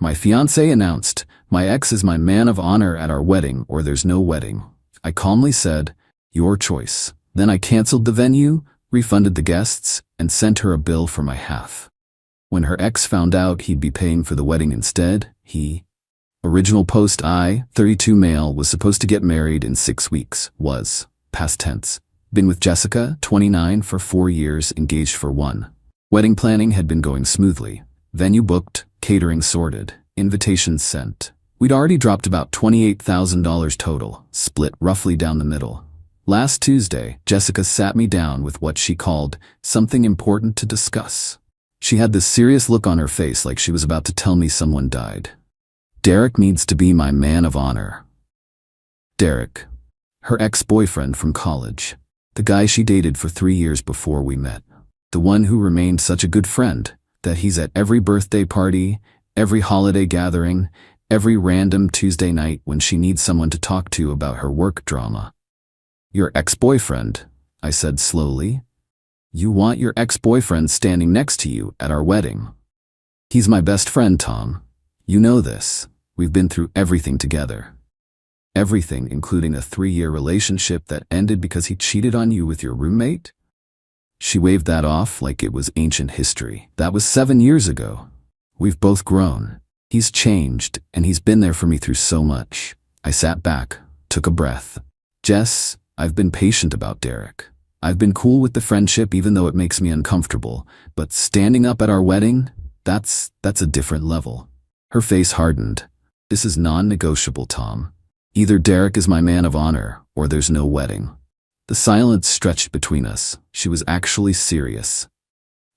My fiancé announced, "My ex is my man of honor at our wedding or there's no wedding." I calmly said, "Your choice." Then I canceled the venue, refunded the guests, and sent her a bill for my half. When her ex found out he'd be paying for the wedding instead, Original post: I, 32 male, was supposed to get married in 6 weeks, was, past tense. Been with Jessica, 29, for 4 years, engaged for 1. Wedding planning had been going smoothly. Venue booked, catering sorted, invitations sent. We'd already dropped about $28,000 total, split roughly down the middle. Last Tuesday, Jessica sat me down with what she called something important to discuss. She had this serious look on her face like she was about to tell me someone died. "Derek needs to be my man of honor." Derek. Her ex-boyfriend from college. The guy she dated for 3 years before we met. The one who remained such a good friend that he's at every birthday party, every holiday gathering, every random Tuesday night when she needs someone to talk to about her work drama. "Your ex-boyfriend," I said slowly. "You want your ex-boyfriend standing next to you at our wedding?" "He's my best friend, Tom. You know this. We've been through everything together. Everything, including a 3-year relationship that ended because he cheated on you with your roommate." She waved that off like it was ancient history. "That was 7 years ago. We've both grown. He's changed, and he's been there for me through so much." I sat back, took a breath. "Jess, I've been patient about Derek. I've been cool with the friendship even though it makes me uncomfortable, but standing up at our wedding, that's a different level." Her face hardened. "This is non-negotiable, Tom. Either Derek is my man of honor, or there's no wedding." The silence stretched between us. She was actually serious.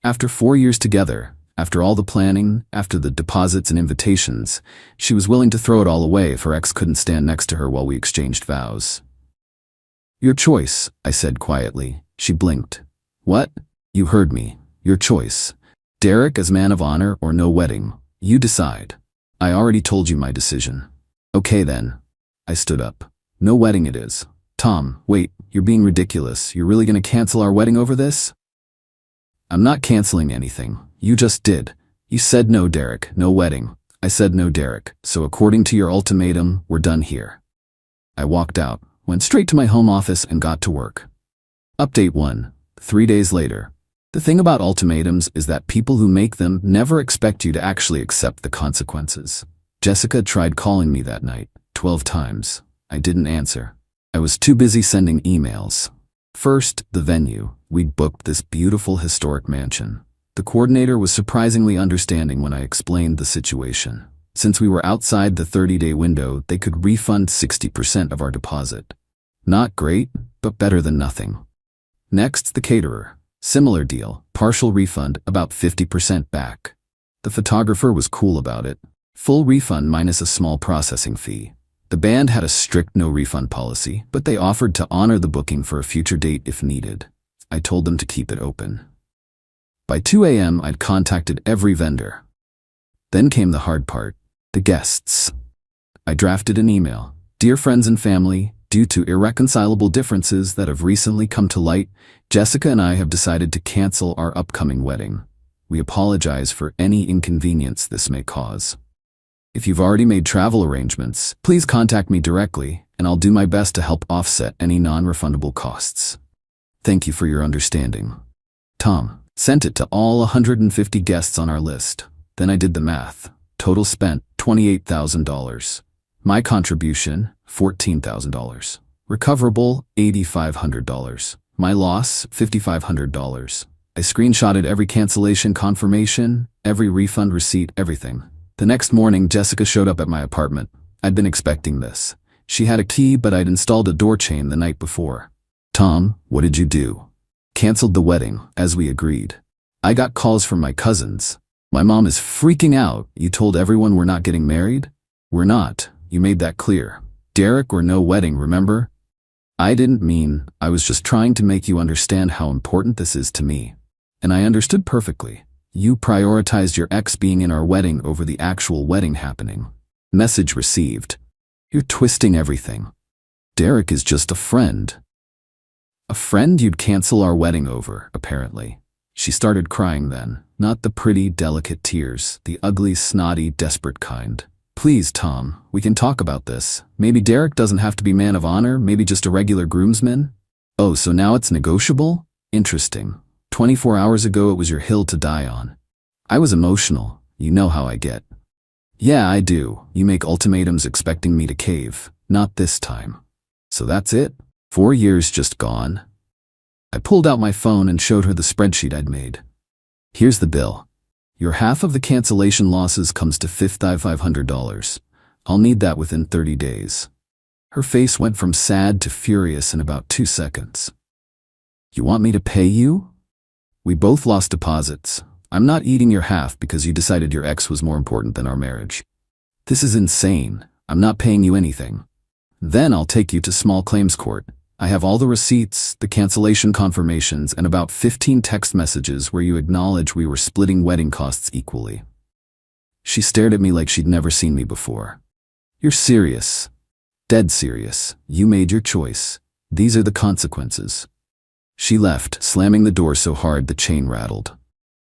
After 4 years together, after all the planning, after the deposits and invitations, she was willing to throw it all away if her ex couldn't stand next to her while we exchanged vows. "Your choice," I said quietly. She blinked. "What?" "You heard me. Your choice. Derek as man of honor or no wedding. You decide." "I already told you my decision." "Okay then." I stood up. "No wedding it is." "Tom, wait, you're being ridiculous. You're really gonna cancel our wedding over this?" "I'm not canceling anything. You just did. You said no, Derek, no wedding." I said no, Derek, so according to your ultimatum, we're done here. I walked out, went straight to my home office and got to work. Update 1. 3 days later. The thing about ultimatums is that people who make them never expect you to actually accept the consequences. Jessica tried calling me that night, 12 times. I didn't answer. I was too busy sending emails. First, the venue. We'd booked this beautiful historic mansion. The coordinator was surprisingly understanding when I explained the situation. Since we were outside the 30-day window, they could refund 60% of our deposit. Not great, but better than nothing. Next, the caterer. Similar deal, partial refund, about 50% back. The photographer was cool about it. Full refund minus a small processing fee. The band had a strict no-refund policy, but they offered to honor the booking for a future date if needed. I told them to keep it open. By 2 a.m., I'd contacted every vendor. Then came the hard part, the guests. I drafted an email. "Dear friends and family, due to irreconcilable differences that have recently come to light, Jessica and I have decided to cancel our upcoming wedding. We apologize for any inconvenience this may cause. If you've already made travel arrangements, please contact me directly, and I'll do my best to help offset any non-refundable costs. Thank you for your understanding. Tom." Sent it to all 150 guests on our list. Then I did the math. Total spent, $28,000. My contribution, $14,000. Recoverable, $8,500. My loss, $5,500. I screenshotted every cancellation confirmation, every refund receipt, everything. The next morning, Jessica showed up at my apartment. I'd been expecting this. She had a key, but I'd installed a door chain the night before. "Tom, what did you do?" "Canceled the wedding, as we agreed. I got calls from my cousins. My mom is freaking out. You told everyone we're not getting married?" "We're not. You made that clear. Derek or no wedding, remember?" "I didn't mean. I was just trying to make you understand how important this is to me." And I understood perfectly. You prioritized your ex being in our wedding over the actual wedding happening. Message received. You're twisting everything. Derek is just a friend. A friend you'd cancel our wedding over, apparently. She started crying then, not the pretty, delicate tears, the ugly, snotty, desperate kind. Please, Tom, we can talk about this. Maybe Derek doesn't have to be man of honor, maybe just a regular groomsman? Oh, so now it's negotiable? Interesting. 24 hours ago it was your hill to die on. I was emotional. You know how I get. Yeah, I do. You make ultimatums expecting me to cave. Not this time. So that's it? 4 years just gone? I pulled out my phone and showed her the spreadsheet I'd made. Here's the bill. Your half of the cancellation losses comes to $5,500. I'll need that within 30 days. Her face went from sad to furious in about 2 seconds. You want me to pay you? We both lost deposits. I'm not eating your half because you decided your ex was more important than our marriage. This is insane. I'm not paying you anything. Then I'll take you to small claims court. I have all the receipts, the cancellation confirmations, and about 15 text messages where you acknowledge we were splitting wedding costs equally. She stared at me like she'd never seen me before. You're serious. Dead serious. You made your choice. These are the consequences. She left, slamming the door so hard the chain rattled.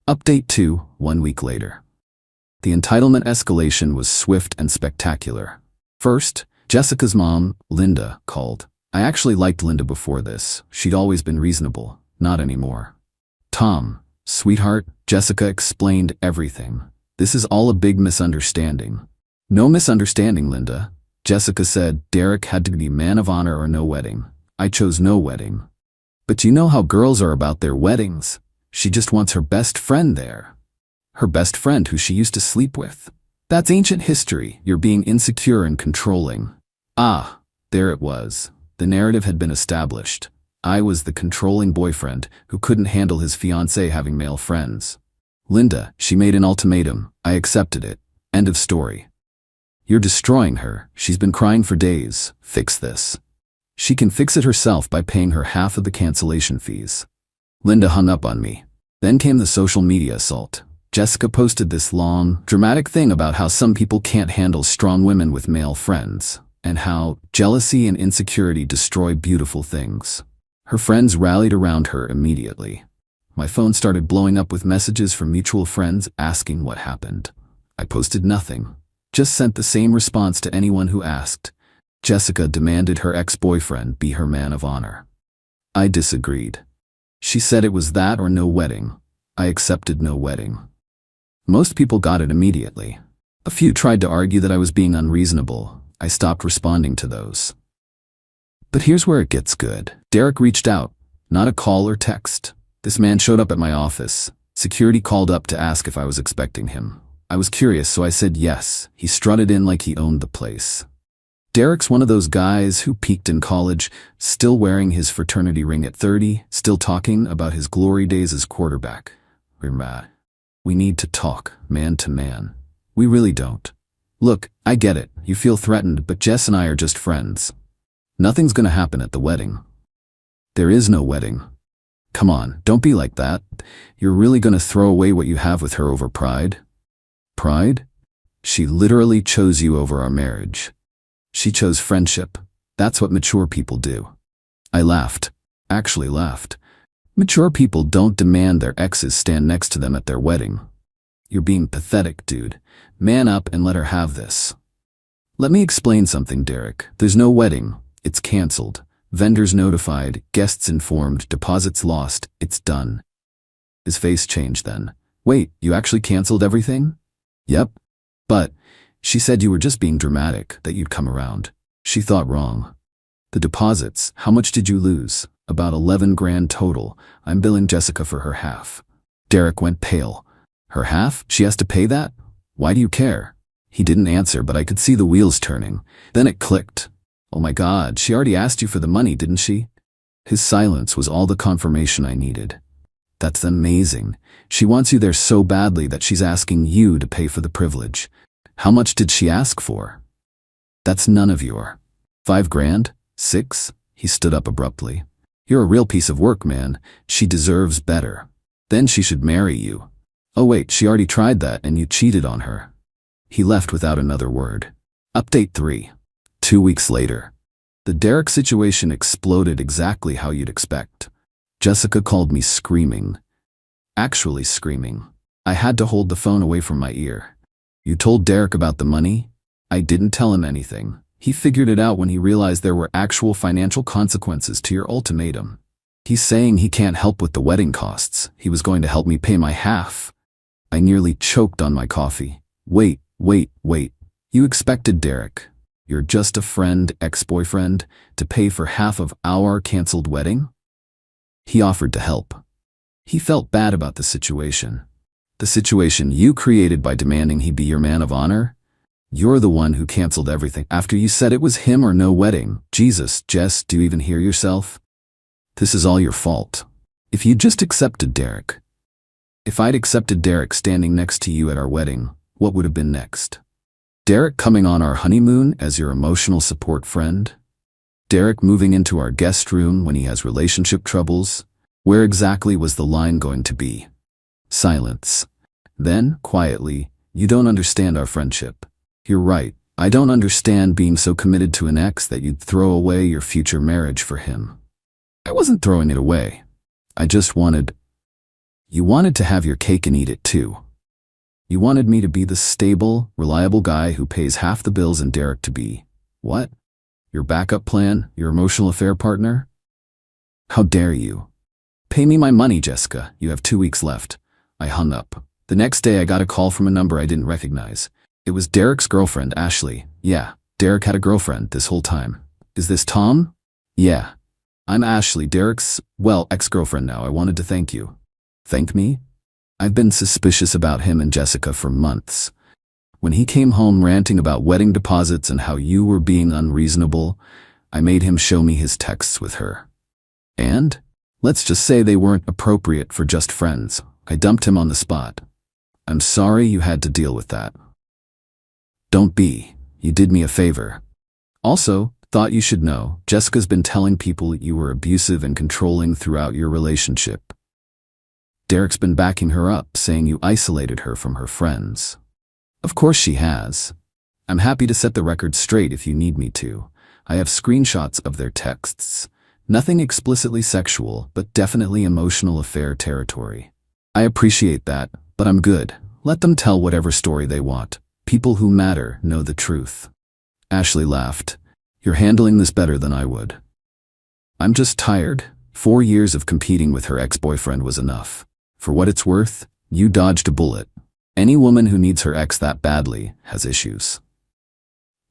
Update 2, 1 week later. The entitlement escalation was swift and spectacular. First, Jessica's mom, Linda, called. I actually liked Linda before this. She'd always been reasonable. Not anymore. Tom, sweetheart, Jessica explained everything. This is all a big misunderstanding. No misunderstanding, Linda. Jessica said Derek had to be man of honor or no wedding. I chose no wedding. But you know how girls are about their weddings. She just wants her best friend there. Her best friend who she used to sleep with. That's ancient history. You're being insecure and controlling. Ah, there it was. The narrative had been established. I was the controlling boyfriend who couldn't handle his fiancée having male friends. Linda, she made an ultimatum. I accepted it. End of story. You're destroying her. She's been crying for days. Fix this. She can fix it herself by paying her half of the cancellation fees. Linda hung up on me. Then came the social media assault. Jessica posted this long, dramatic thing about how some people can't handle strong women with male friends, and how jealousy and insecurity destroy beautiful things. Her friends rallied around her immediately. My phone started blowing up with messages from mutual friends asking what happened. I posted nothing, just sent the same response to anyone who asked. Jessica demanded her ex-boyfriend be her man of honor. I disagreed. She said it was that or no wedding. I accepted no wedding. Most people got it immediately. A few tried to argue that I was being unreasonable. I stopped responding to those. But here's where it gets good. Derek reached out, not a call or text. This man showed up at my office. Security called up to ask if I was expecting him. I was curious, so I said yes. He strutted in like he owned the place. Derek's one of those guys who peaked in college, still wearing his fraternity ring at 30, still talking about his glory days as quarterback. We're mad. We need to talk, man to man. We really don't. Look, I get it. You feel threatened, but Jess and I are just friends. Nothing's gonna happen at the wedding. There is no wedding. Come on, don't be like that. You're really gonna throw away what you have with her over pride? Pride? She literally chose you over our marriage. She chose friendship. That's what mature people do. I laughed. Actually laughed. Mature people don't demand their exes stand next to them at their wedding. You're being pathetic, dude. Man up and let her have this. Let me explain something, Derek. There's no wedding. It's canceled. Vendors notified, guests informed, deposits lost. It's done. His face changed then. Wait, you actually canceled everything? Yep. But she said you were just being dramatic, that you'd come around. She thought wrong. The deposits, how much did you lose? About 11 grand total. I'm billing Jessica for her half. Derek went pale. Her half? She has to pay that? Why do you care? He didn't answer, but I could see the wheels turning. Then it clicked. Oh my God, she already asked you for the money, didn't she? His silence was all the confirmation I needed. That's amazing. She wants you there so badly that she's asking you to pay for the privilege. How much did she ask for? That's none of your. 5 grand? 6? He stood up abruptly. You're a real piece of work, man. She deserves better. Then she should marry you. Oh wait, she already tried that and you cheated on her. He left without another word. Update 3. 2 weeks later. The Derek situation exploded exactly how you'd expect. Jessica called me screaming. actually screaming. I had to hold the phone away from my ear. You told Derek about the money? I didn't tell him anything. He figured it out when he realized there were actual financial consequences to your ultimatum. He's saying he can't help with the wedding costs. He was going to help me pay my half. I nearly choked on my coffee. Wait. You expected Derek, you're just a friend, ex-boyfriend, to pay for half of our canceled wedding? He offered to help. He felt bad about the situation. The situation you created by demanding he be your man of honor? You're the one who canceled everything after you said it was him or no wedding. Jesus, Jess, do you even hear yourself? This is all your fault. If you just accepted Derek. If I'd accepted Derek standing next to you at our wedding, what would have been next? Derek coming on our honeymoon as your emotional support friend? Derek moving into our guest room when he has relationship troubles? Where exactly was the line going to be? Silence. Then, quietly, you don't understand our friendship. You're right, I don't understand being so committed to an ex that you'd throw away your future marriage for him. I wasn't throwing it away. I just wanted... You wanted to have your cake and eat it too. You wanted me to be the stable, reliable guy who pays half the bills and Derek to be... What? Your backup plan? Your emotional affair partner? How dare you? Pay me my money, Jessica. You have 2 weeks left. I hung up. The next day I got a call from a number I didn't recognize. It was Derek's girlfriend, Ashley. Yeah, Derek had a girlfriend this whole time. Is this Tom? Yeah. I'm Ashley, Derek's, well, ex-girlfriend now. I wanted to thank you. Thank me? I've been suspicious about him and Jessica for months. When he came home ranting about wedding deposits and how you were being unreasonable, I made him show me his texts with her. And? Let's just say they weren't appropriate for just friends. I dumped him on the spot. I'm sorry you had to deal with that. Don't be. You did me a favor. Also, thought you should know, Jessica's been telling people you were abusive and controlling throughout your relationship. Derek's been backing her up, saying you isolated her from her friends. Of course she has. I'm happy to set the record straight if you need me to. I have screenshots of their texts. Nothing explicitly sexual, but definitely emotional affair territory. I appreciate that, but I'm good. Let them tell whatever story they want. People who matter know the truth. Ashley laughed. You're handling this better than I would. I'm just tired. 4 years of competing with her ex-boyfriend was enough. For what it's worth, you dodged a bullet. Any woman who needs her ex that badly has issues.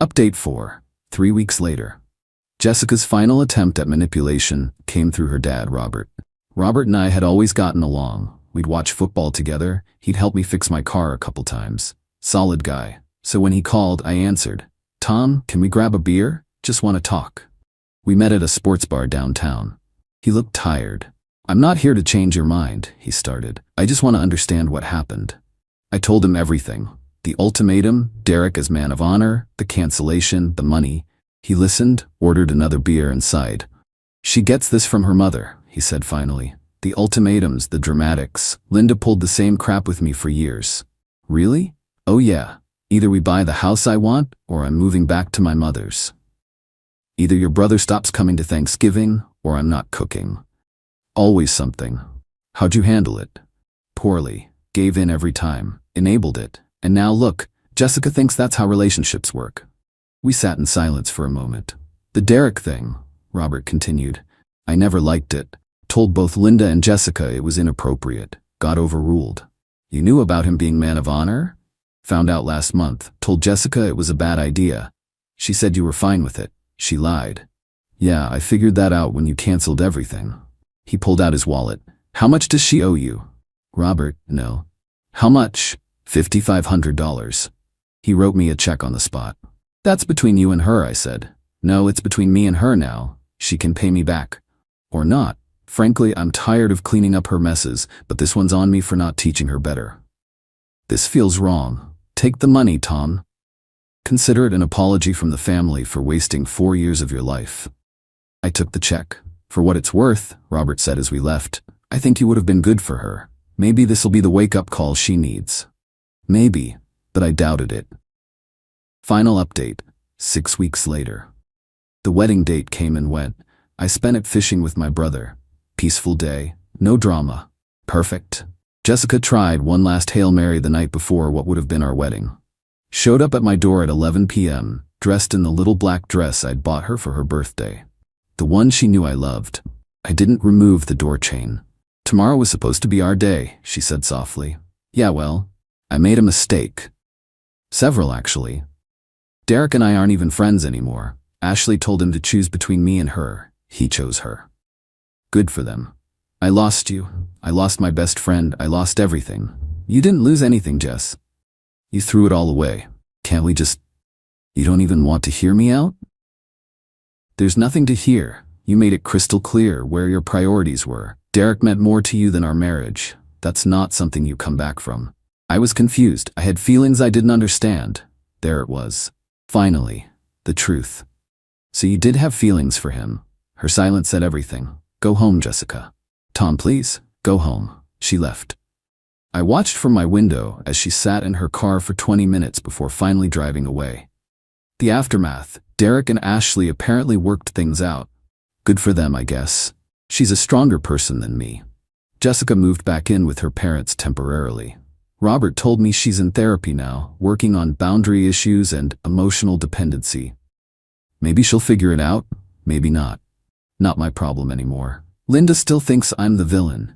Update 4. 3 weeks later. Jessica's final attempt at manipulation came through her dad, Robert. Robert and I had always gotten along. We'd watch football together. He'd help me fix my car a couple times. Solid guy. So when he called, I answered. Tom, can we grab a beer? Just want to talk. We met at a sports bar downtown. He looked tired. I'm not here to change your mind, he started. I just want to understand what happened. I told him everything. The ultimatum, Derek as man of honor, the cancellation, the money. He listened, ordered another beer and sighed. She gets this from her mother, he said finally. The ultimatums, the dramatics. Linda pulled the same crap with me for years. Really? Oh yeah. Either we buy the house I want, or I'm moving back to my mother's. Either your brother stops coming to Thanksgiving, or I'm not cooking. Always something. How'd you handle it? Poorly. Gave in every time. Enabled it. And now look, Jessica thinks that's how relationships work. We sat in silence for a moment. The Derek thing, Robert continued. I never liked it. Told both Linda and Jessica it was inappropriate. Got overruled. You knew about him being man of honor? Found out last month. Told Jessica it was a bad idea. She said you were fine with it. She lied. Yeah, I figured that out when you canceled everything. He pulled out his wallet. How much does she owe you? Robert, no. How much? $5,500. He wrote me a check on the spot. That's between you and her, I said. No, it's between me and her now. She can pay me back. Or not. Frankly, I'm tired of cleaning up her messes, but this one's on me for not teaching her better. This feels wrong. Take the money, Tom. Consider it an apology from the family for wasting 4 years of your life. I took the check. For what it's worth, Robert said as we left, I think you would have been good for her. Maybe this'll be the wake-up call she needs. Maybe, but I doubted it. Final update, 6 weeks later. The wedding date came and went. I spent it fishing with my brother. Peaceful day, no drama. Perfect. Jessica tried one last Hail Mary the night before what would have been our wedding. Showed up at my door at 11 p.m., dressed in the little black dress I'd bought her for her birthday. The one she knew I loved. I didn't remove the door chain. Tomorrow was supposed to be our day, she said softly. Yeah, well, I made a mistake. Several, actually. Derek and I aren't even friends anymore. Ashley told him to choose between me and her. He chose her. Good for them. I lost you. I lost my best friend. I lost everything. You didn't lose anything, Jess. You threw it all away. Can't we just... You don't even want to hear me out? There's nothing to hear. You made it crystal clear where your priorities were. Derek meant more to you than our marriage. That's not something you come back from. I was confused. I had feelings I didn't understand. There it was. Finally, the truth. So you did have feelings for him. Her silence said everything. Go home, Jessica. Tom, please, go home. She left. I watched from my window as she sat in her car for 20 minutes before finally driving away. The aftermath. Derek and Ashley apparently worked things out. Good for them, I guess. She's a stronger person than me. Jessica moved back in with her parents temporarily. Robert told me she's in therapy now, working on boundary issues and emotional dependency. Maybe she'll figure it out, maybe not. Not my problem anymore. Linda still thinks I'm the villain.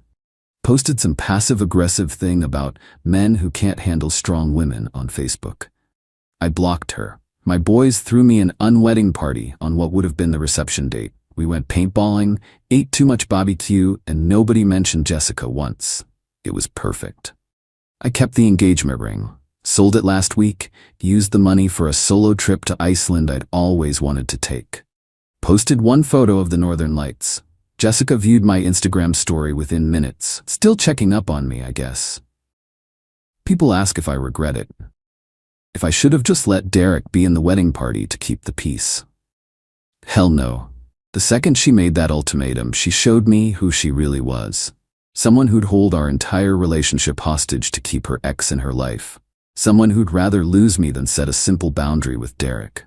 Posted some passive-aggressive thing about men who can't handle strong women on Facebook. I blocked her. My boys threw me an unwedding party on what would have been the reception date. We went paintballing, ate too much barbecue, and nobody mentioned Jessica once. It was perfect. I kept the engagement ring, sold it last week, used the money for a solo trip to Iceland I'd always wanted to take. Posted one photo of the Northern Lights. Jessica viewed my Instagram story within minutes, still checking up on me, I guess. People ask if I regret it. If I should have just let Derek be in the wedding party to keep the peace. Hell no. The second she made that ultimatum, she showed me who she really was. Someone who'd hold our entire relationship hostage to keep her ex in her life. Someone who'd rather lose me than set a simple boundary with Derek.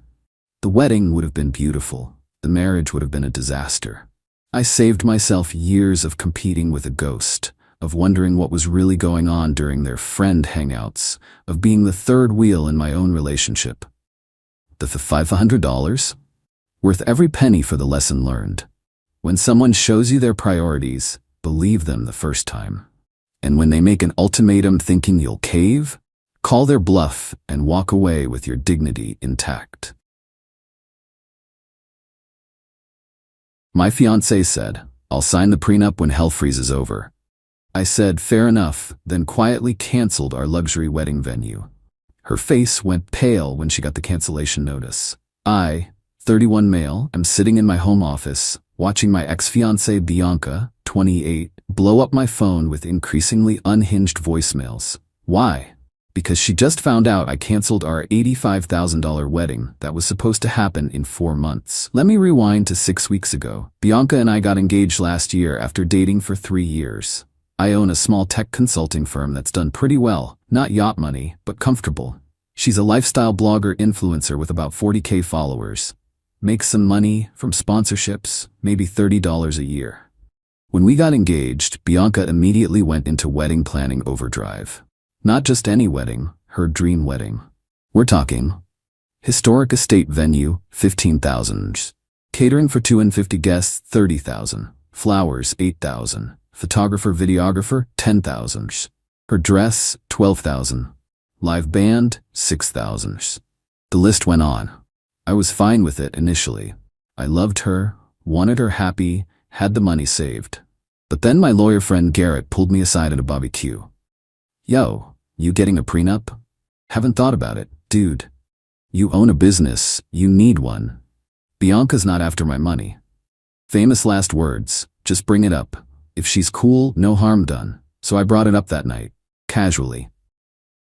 The wedding would have been beautiful. The marriage would have been a disaster. I saved myself years of competing with a ghost, of wondering what was really going on during their friend hangouts, of being the third wheel in my own relationship. The $500? Worth every penny for the lesson learned. When someone shows you their priorities, believe them the first time. And when they make an ultimatum thinking you'll cave, call their bluff and walk away with your dignity intact. My fiancé said, I'll sign the prenup when hell freezes over. I said, fair enough, then quietly canceled our luxury wedding venue. Her face went pale when she got the cancellation notice. I, 31 male, am sitting in my home office, watching my ex-fiancée Bianca, 28, blow up my phone with increasingly unhinged voicemails. Why? Because she just found out I canceled our $85,000 wedding that was supposed to happen in 4 months. Let me rewind to 6 weeks ago. Bianca and I got engaged last year after dating for 3 years. I own a small tech consulting firm that's done pretty well, not yacht money, but comfortable. She's a lifestyle blogger influencer with about 40K followers. Makes some money from sponsorships, maybe $30 a year. When we got engaged, Bianca immediately went into wedding planning overdrive. Not just any wedding, her dream wedding. We're talking historic estate venue, $15,000. Catering for 250 guests, $30,000. Flowers, $8,000. Photographer, videographer, $10,000. Her dress, $12,000. Live band, $6,000. The list went on. I was fine with it initially. I loved her, wanted her happy, had the money saved. But then my lawyer friend Garrett pulled me aside at a barbecue. Yo, you getting a prenup? Haven't thought about it, dude. You own a business, you need one. Bianca's not after my money. Famous last words, just bring it up. If she's cool, no harm done. So I brought it up that night, casually.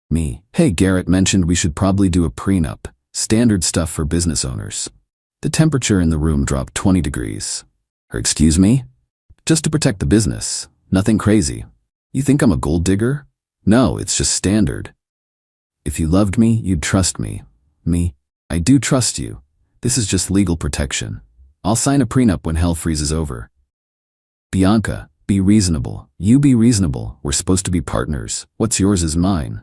Me, hey, Garrett mentioned we should probably do a prenup, standard stuff for business owners. The temperature in the room dropped 20 degrees. Her, excuse me? Just to protect the business, nothing crazy. You think I'm a gold digger? No, it's just standard. If you loved me, you'd trust me. Me? I do trust you. This is just legal protection. I'll sign a prenup when hell freezes over. Bianca, Be reasonable. You be reasonable. We're supposed to be partners. What's yours is mine.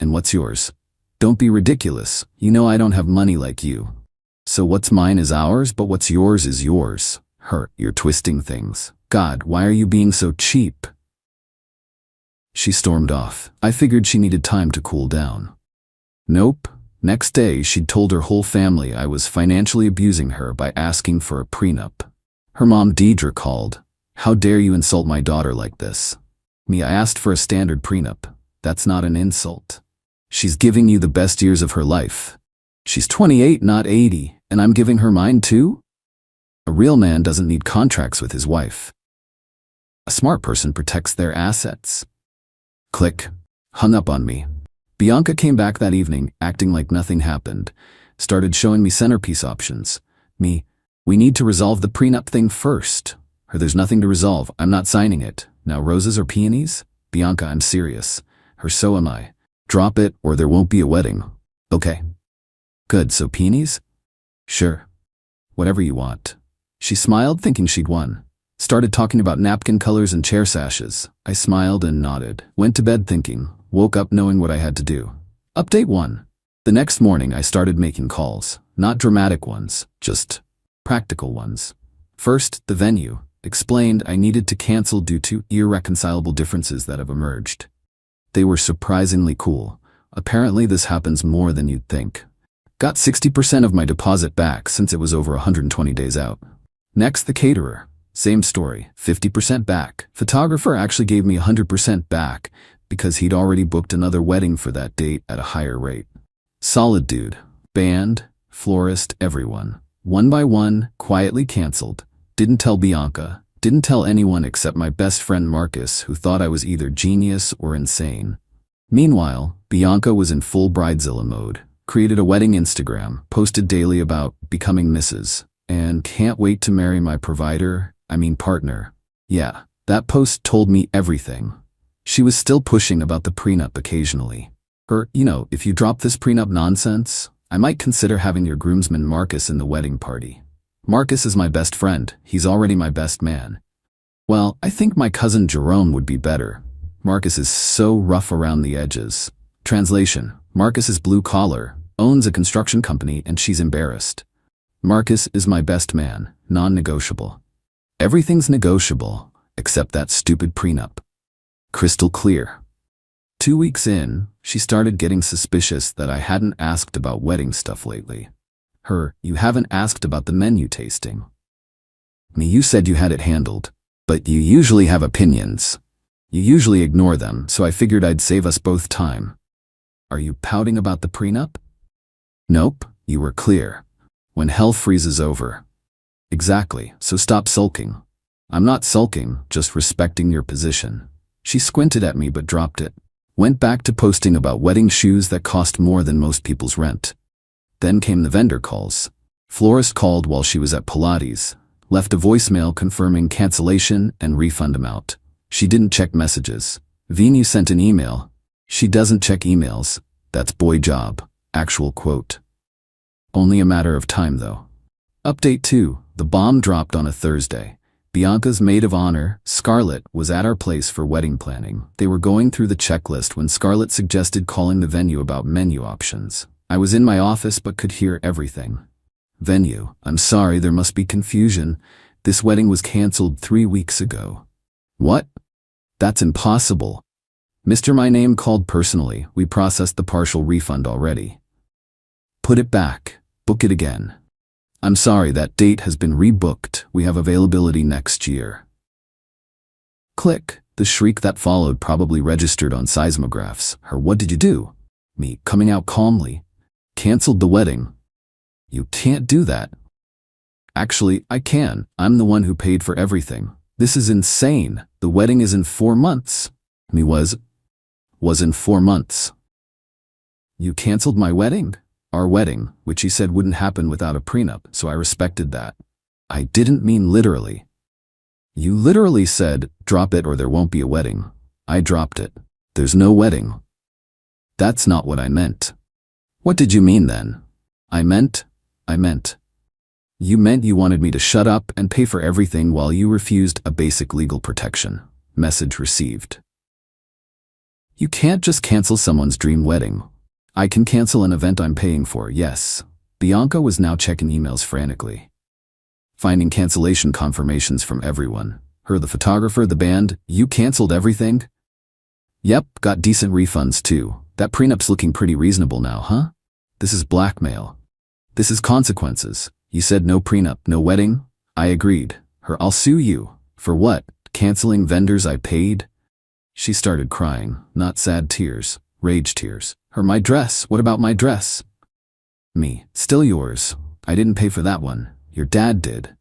And what's yours? Don't be ridiculous. You know I don't have money like you. So what's mine is ours, but what's yours is yours. You're twisting things. God, why are you being so cheap? She stormed off. I figured she needed time to cool down. Nope. Next day, she'd told her whole family I was financially abusing her by asking for a prenup. Her mom Deidre called. How dare you insult my daughter like this? I asked for a standard prenup. That's not an insult. She's giving you the best years of her life. She's 28, not 80, and I'm giving her mine too? A real man doesn't need contracts with his wife. A smart person protects their assets. Click. Hung up on me. Bianca came back that evening, acting like nothing happened. Started showing me centerpiece options. We need to resolve the prenup thing first. There's nothing to resolve. I'm not signing it. Now roses or peonies? Bianca, I'm serious. So am I. Drop it or there won't be a wedding. Okay. Good, so peonies? Sure. Whatever you want. She smiled, thinking she'd won. Started talking about napkin colors and chair sashes. I smiled and nodded. Went to bed thinking. Woke up knowing what I had to do. Update 1. The next morning I started making calls. Not dramatic ones, just practical ones. First, the venue. Explained I needed to cancel due to irreconcilable differences that have emerged. They were surprisingly cool. Apparently this happens more than you'd think. Got 60% of my deposit back since it was over 120 days out. Next, the caterer. Same story, 50% back. Photographer actually gave me 100% back because he'd already booked another wedding for that date at a higher rate. Solid dude. Band, florist, everyone. One by one, quietly canceled. Didn't tell Bianca. Didn't tell anyone except my best friend Marcus, who thought I was either genius or insane. Meanwhile, Bianca was in full bridezilla mode. Created a wedding Instagram, posted daily about becoming Mrs. and can't wait to marry my partner. Yeah, that post told me everything. She was still pushing about the prenup occasionally. If you drop this prenup nonsense, I might consider having your groomsman Marcus in the wedding party. Marcus is my best friend. He's already my best man. Well, I think my cousin Jerome would be better. Marcus is so rough around the edges. Translation: Marcus is blue collar, owns a construction company, and she's embarrassed. Marcus is my best man, non-negotiable. Everything's negotiable, except that stupid prenup. Crystal clear. 2 weeks in, she started getting suspicious that I hadn't asked about wedding stuff lately. You haven't asked about the menu tasting. You said you had it handled, but you usually have opinions. You usually ignore them, so I figured I'd save us both time. Are you pouting about the prenup? Nope, you were clear. When hell freezes over. Exactly, so stop sulking. I'm not sulking, just respecting your position. She squinted at me but dropped it. Went back to posting about wedding shoes that cost more than most people's rent. Then came the vendor calls. Florist called while she was at Pilates, left a voicemail confirming cancellation and refund amount. She didn't check messages. Venue sent an email. She doesn't check emails. That's boy job. Actual quote. Only a matter of time though. Update 2. The bomb dropped on a Thursday. Bianca's maid of honor, Scarlett, was at our place for wedding planning. They were going through the checklist when Scarlett suggested calling the venue about menu options. I was in my office but could hear everything. Venue, I'm sorry, there must be confusion. This wedding was canceled 3 weeks ago. What? That's impossible. Mr. My name called personally. We processed the partial refund already. Put it back. Book it again. I'm sorry, that date has been rebooked. We have availability next year. Click. The shriek that followed probably registered on seismographs. What did you do? Me, coming out calmly. Canceled the wedding. You can't do that. Actually, I can. I'm the one who paid for everything. This is insane. The wedding is in 4 months. Was in 4 months. You canceled my wedding? Our wedding, which he said wouldn't happen without a prenup, so I respected that. I didn't mean literally. You literally said, drop it or there won't be a wedding. I dropped it. There's no wedding. That's not what I meant. What did you mean then? I meant. You meant you wanted me to shut up and pay for everything while you refused a basic legal protection. Message received. You can't just cancel someone's dream wedding. I can cancel an event I'm paying for, yes. Bianca was now checking emails frantically, finding cancellation confirmations from everyone. Her, the photographer, the band. You canceled everything? Yep, got decent refunds too. That prenup's looking pretty reasonable now, huh? This is blackmail. This is consequences. You said no prenup, no wedding? I agreed. Her, I'll sue you. For what? Canceling vendors I paid? She started crying, not sad tears, rage tears. Her, my dress, what about my dress? Me, still yours. I didn't pay for that one. Your dad did.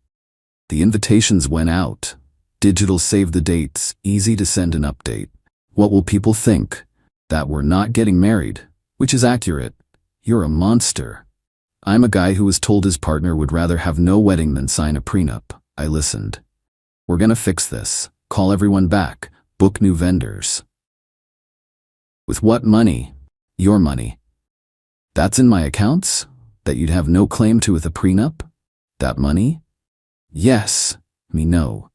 The invitations went out. Digital save the dates, easy to send an update. What will people think? That we're not getting married, which is accurate. You're a monster. I'm a guy who was told his partner would rather have no wedding than sign a prenup. I listened. We're gonna fix this. Call everyone back. Book new vendors. With what money? Your money. That's in my accounts? That you'd have no claim to with a prenup? That money? Yes. Me no.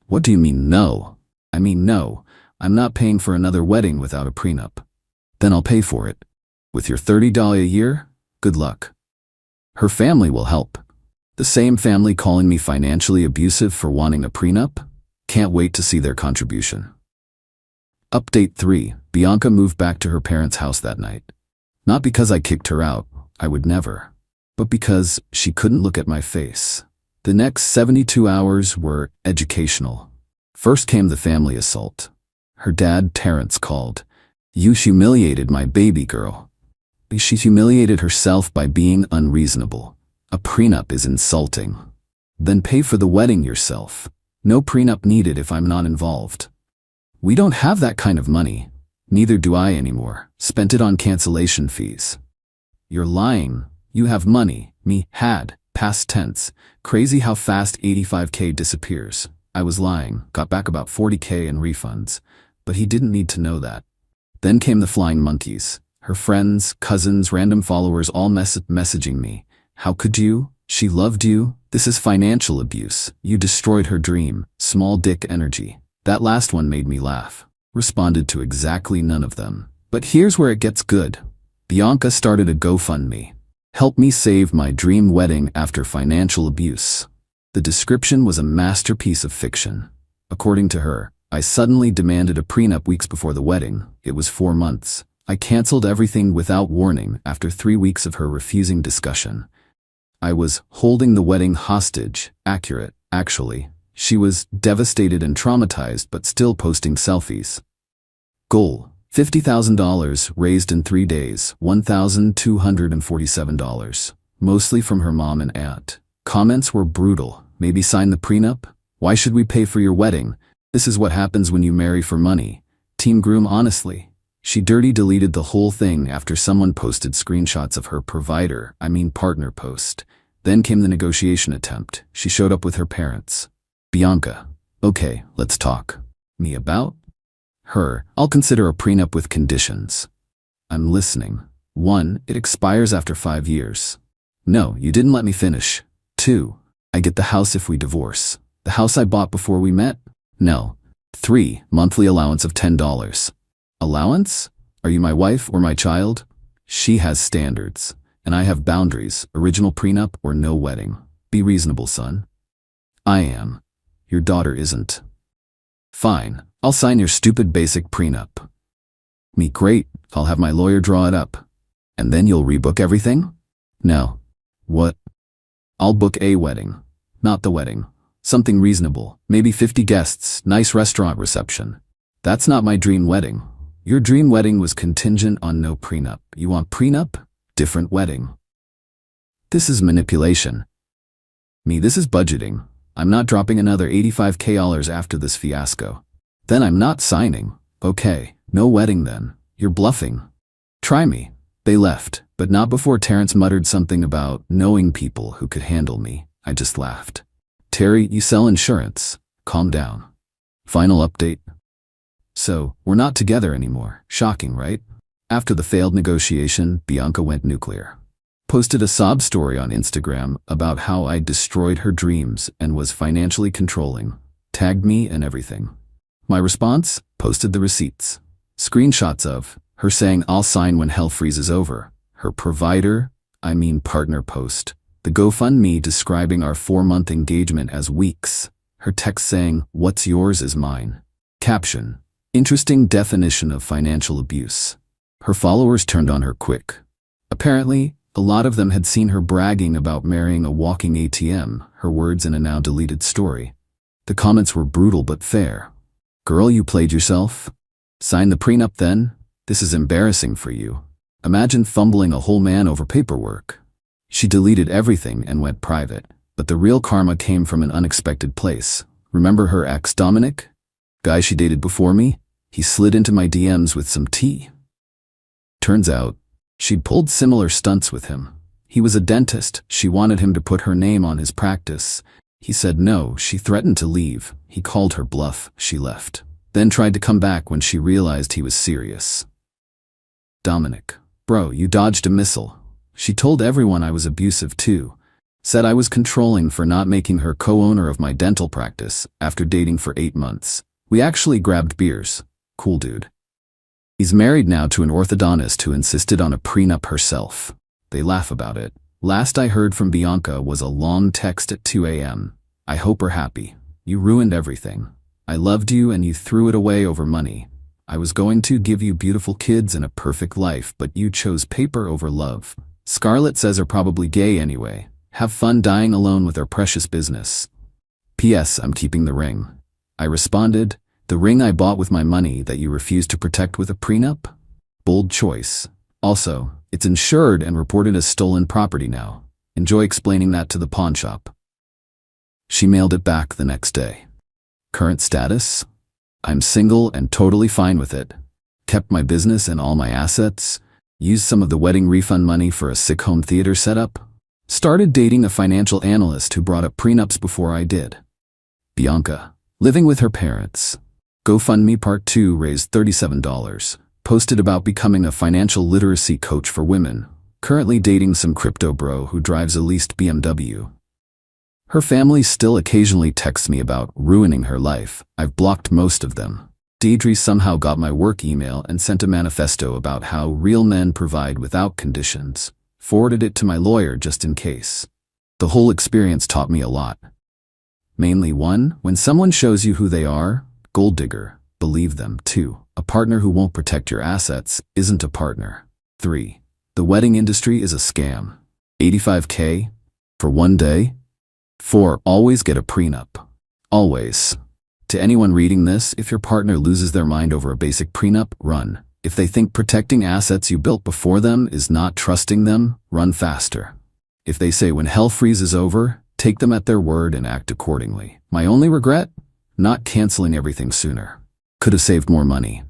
What do you mean no? I mean no. I'm not paying for another wedding without a prenup. Then I'll pay for it. With your $30 a year? Good luck. Her family will help. The same family calling me financially abusive for wanting a prenup? Can't wait to see their contribution. Update 3. Bianca moved back to her parents' house that night. Not because I kicked her out, I would never, but because she couldn't look at my face. The next 72 hours were educational. First came the family assault. Her dad, Terrence, called. You humiliated my baby girl. She humiliated herself by being unreasonable. A prenup is insulting. Then pay for the wedding yourself. No prenup needed if I'm not involved. We don't have that kind of money. Neither do I anymore. Spent it on cancellation fees. You're lying. You have money. Me, had. Past tense. Crazy how fast $85K disappears. I was lying. Got back about $40K in refunds. But he didn't need to know that. Then came the flying monkeys. Her friends, cousins, random followers all messaging me. How could you? She loved you. This is financial abuse. You destroyed her dream. Small dick energy. That last one made me laugh. Responded to exactly none of them. But here's where it gets good. Bianca started a GoFundMe. Help me save my dream wedding after financial abuse. The description was a masterpiece of fiction. According to her, I suddenly demanded a prenup weeks before the wedding. It was 4 months. I canceled everything without warning after 3 weeks of her refusing discussion. I was holding the wedding hostage. Accurate, actually. She was devastated and traumatized but still posting selfies. Goal: $50,000 raised in 3 days, $1,247. Mostly from her mom and aunt. Comments were brutal. Maybe sign the prenup? Why should we pay for your wedding? This is what happens when you marry for money. Team groom, honestly. She dirty deleted the whole thing after someone posted screenshots of her partner post. Then came the negotiation attempt. She showed up with her parents. Bianca. Okay, let's talk. Me about? Her. I'll consider a prenup with conditions. I'm listening. 1. It expires after 5 years. No, you didn't let me finish. 2. I get the house if we divorce. The house I bought before we met? No. 3. Monthly allowance of $10. Allowance? Are you my wife or my child? She has standards. And I have boundaries. Original prenup or no wedding. Be reasonable, son. I am. Your daughter isn't. Fine. I'll sign your stupid basic prenup. Me, great. I'll have my lawyer draw it up. And then you'll rebook everything? No. What? I'll book a wedding. Not the wedding. Something reasonable. Maybe 50 guests. Nice restaurant reception. That's not my dream wedding. Your dream wedding was contingent on no prenup. You want prenup? Different wedding. This is manipulation. Me, this is budgeting. I'm not dropping another $85K after this fiasco. Then I'm not signing. Okay, no wedding then. You're bluffing. Try me. They left, but not before Terrence muttered something about knowing people who could handle me. I just laughed. Terry, you sell insurance. Calm down. Final update. So, we're not together anymore. Shocking, right? After the failed negotiation, Bianca went nuclear. Posted a sob story on Instagram about how I destroyed her dreams and was financially controlling. Tagged me and everything. My response? Posted the receipts. Screenshots of her saying I'll sign when hell freezes over. Her partner post. The GoFundMe describing our 4-month engagement as weeks. Her text saying, "What's yours is mine." Caption: interesting definition of financial abuse. Her followers turned on her quick. Apparently, a lot of them had seen her bragging about marrying a walking ATM, her words in a now deleted story. The comments were brutal but fair. "Girl, you played yourself? Sign the prenup then? This is embarrassing for you. Imagine fumbling a whole man over paperwork." She deleted everything and went private, but the real karma came from an unexpected place. Remember her ex, Dominic? Guy she dated before me? He slid into my DMs with some tea. Turns out, she'd pulled similar stunts with him. He was a dentist. She wanted him to put her name on his practice. He said no. She threatened to leave. He called her bluff. She left. Then tried to come back when she realized he was serious. Dominic. Bro, you dodged a missile. She told everyone I was abusive too. Said I was controlling for not making her co-owner of my dental practice after dating for 8 months. We actually grabbed beers. Cool dude. He's married now to an orthodontist who insisted on a prenup herself. They laugh about it. Last I heard from Bianca was a long text at 2 a.m. "I hope we're happy. You ruined everything. I loved you and you threw it away over money. I was going to give you beautiful kids and a perfect life, but you chose paper over love. Scarlett says are probably gay anyway. Have fun dying alone with our precious business. P.S. I'm keeping the ring." I responded, "The ring I bought with my money that you refused to protect with a prenup? Bold choice. Also, it's insured and reported as stolen property now. Enjoy explaining that to the pawn shop." She mailed it back the next day. Current status? I'm single and totally fine with it. Kept my business and all my assets. Used some of the wedding refund money for a sick home theater setup. Started dating a financial analyst who brought up prenups before I did. Bianca. Living with her parents. GoFundMe Part 2 raised $37. Posted about becoming a financial literacy coach for women. Currently dating some crypto bro who drives a leased BMW. Her family still occasionally texts me about ruining her life. I've blocked most of them. Deidre somehow got my work email and sent a manifesto about how real men provide without conditions. Forwarded it to my lawyer just in case. The whole experience taught me a lot. Mainly 1, when someone shows you who they are, gold digger, believe them. 2, a partner who won't protect your assets isn't a partner. 3, the wedding industry is a scam. $85K for 1 day. 4, always get a prenup. Always. To anyone reading this, if your partner loses their mind over a basic prenup, run. If they think protecting assets you built before them is not trusting them, run faster. If they say when hell freezes over, take them at their word and act accordingly. My only regret? Not canceling everything sooner. Could have saved more money.